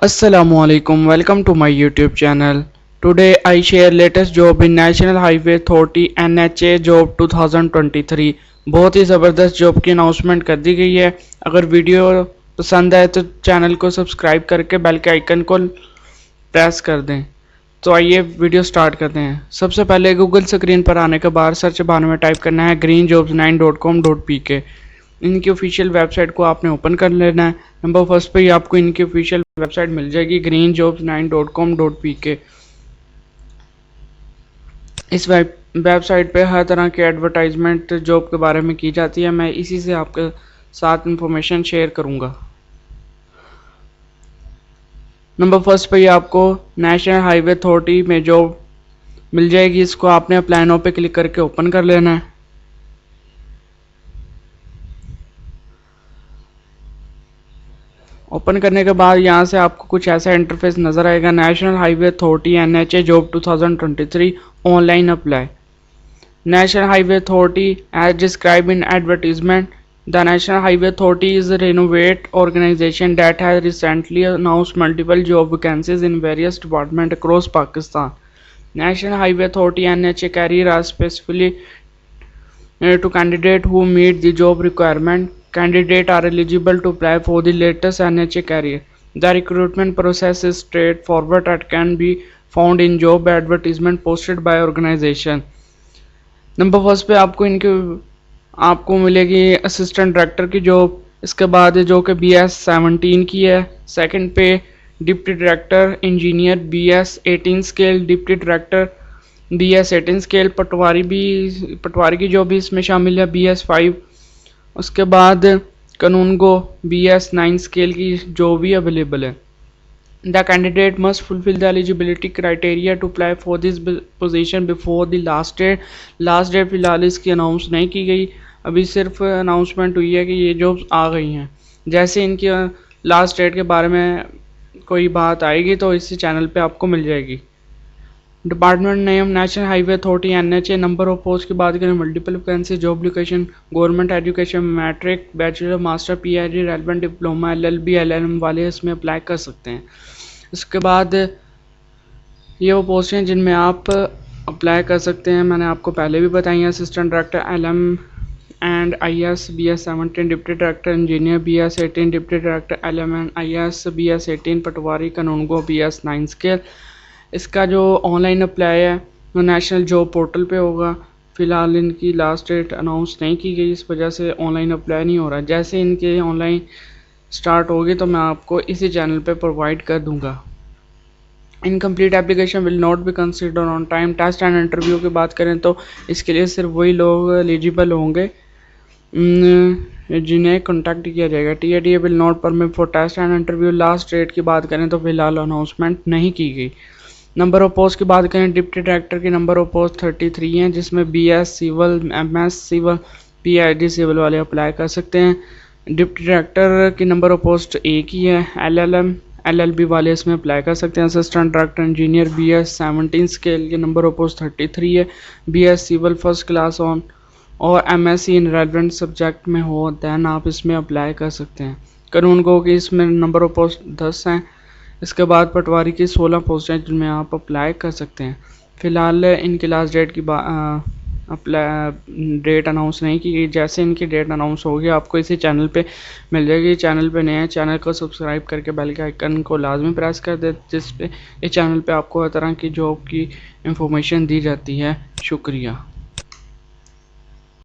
Assalamualaikum. Welcome to my YouTube channel. Today I share latest job in National Highway Authority NHA Job 2023. बहुत ही ज़बरदस्त job की announcement कर दी गई है। अगर वीडियो पसंद आए तो चैनल को सब्सक्राइब करके बेल के आइकन को प्रेस कर दें। तो आइए वीडियो स्टार्ट करते हैं। सबसे पहले गूगल स्क्रीन पर आने के बाद सर्च बार में टाइप करना है greenjobs9.com.pk। इनकी ऑफिशियल वेबसाइट को आपने ओपन कर लेना है। नंबर फर्स्ट पे ही आपको इनकी ऑफिशियल वेबसाइट मिल जाएगी greenjobs9.com.pk। इस वेबसाइट पे हर तरह की एडवर्टाइजमेंट जॉब के बारे में की जाती है। मैं इसी से आपके साथ इंफॉर्मेशन शेयर करूंगा। नंबर फर्स्ट पे ही आपको नेशनल हाईवे अथॉरिटी में जॉब मिल जाएगी। इसको आपने अप्लाई नाउ पे क्लिक करके ओपन कर लेना है। ओपन करने के बाद यहाँ से आपको कुछ ऐसा इंटरफेस नज़र आएगा। National Highway Authority NHA job 2023 online apply. National Highway Authority as describe in advertisement, the National Highway Authority is a renovate organization that has recently announced multiple job vacancies in various departments across Pakistan. National Highway Authority NHA career are specifically to candidates who meet the job requirement. Candidates are eligible to apply for the latest NHA career. The recruitment process is straightforward and can be found in job advertisement posted by organization. Number first पे आपको मिलेगी assistant director की job. इसके बाद जो कि BS17 की है। सेकंड पे deputy director engineer BS18 scale, deputy director BS18 scale, patwari की जॉब भी इसमें शामिल है BS5। उसके बाद कानून गो BS9 स्केल की जो भी अवेलेबल है। The candidate must fulfil the eligibility criteria to apply for this position before the last date. Last date फिलहाल इसकी अनाउंस नहीं की गई, अभी सिर्फ अनाउंसमेंट हुई है कि ये जॉब्स आ गई हैं। जैसे इनकी लास्ट डेट के बारे में कोई बात आएगी तो इसी चैनल पे आपको मिल जाएगी। Department name National Highway Authority NHA। Number of post की बात करें multiple vacancy, job location government education, matric, bachelor, master, PhD, relevant diploma, LLB, LLM वाले इसमें अप्लाई कर सकते हैं। इसके बाद ये वो पोस्ट हैं जिनमें आप अप्लाई कर सकते हैं। मैंने आपको पहले भी बताई हैं। Assistant director LM and IS BS17, deputy director engineer BS18, deputy director LM and IS BS18, पटवारी कानून गो BS9 स्केल। इसका जो ऑनलाइन अप्लाई है वो नेशनल जॉब पोर्टल पे होगा। फ़िलहाल इनकी लास्ट डेट अनाउंस नहीं की गई, इस वजह से ऑनलाइन अप्लाई नहीं हो रहा। जैसे इनके ऑनलाइन स्टार्ट होगी तो मैं आपको इसी चैनल पे प्रोवाइड कर दूंगा। Incomplete application will not be consider on time. Test and interview की बात करें तो इसके लिए सिर्फ वही लोग एलिजिबल होंगे जिन्हें कॉन्टैक्ट किया जाएगा। TADA will not permit for test and interview. Last date की बात करें तो फिलहाल अनाउंसमेंट नहीं की गई। नंबर ऑफ पोस्ट की बात करें डिप्टी डायरेक्टर की नंबर ऑफ पोस्ट 33 हैं, जिसमें BS civil, MS civil, PhD civil वाले अप्लाई कर सकते हैं। डिप्टी डायरेक्टर की नंबर ऑफ पोस्ट एक ही है। LLM LLB वाले इसमें अप्लाई कर सकते हैं। Assistant director engineer BS17 scale की नंबर ऑफ पोस्ट 33 है। BS civil first class on और MSc इन रेलेवेंट सब्जेक्ट में हो दैन आप इसमें अप्लाई कर सकते हैं। कानून गो की इसमें नंबर ऑफ पोस्ट 10 हैं। इसके बाद पटवारी की 16 पोस्ट हैं जिनमें आप अप्लाई कर सकते हैं। फ़िलहाल इनकी लास्ट डेट की डेट अनाउंस नहीं की गई। जैसे इनकी डेट अनाउंस होगी आपको इसी चैनल पे मिल जाएगी। चैनल पे नए हैं, चैनल को सब्सक्राइब करके बेल के आइकन को लाजमी प्रेस कर दे, जिस पे इस चैनल पे आपको हर तरह की जॉब की इंफॉर्मेशन दी जाती है। शुक्रिया।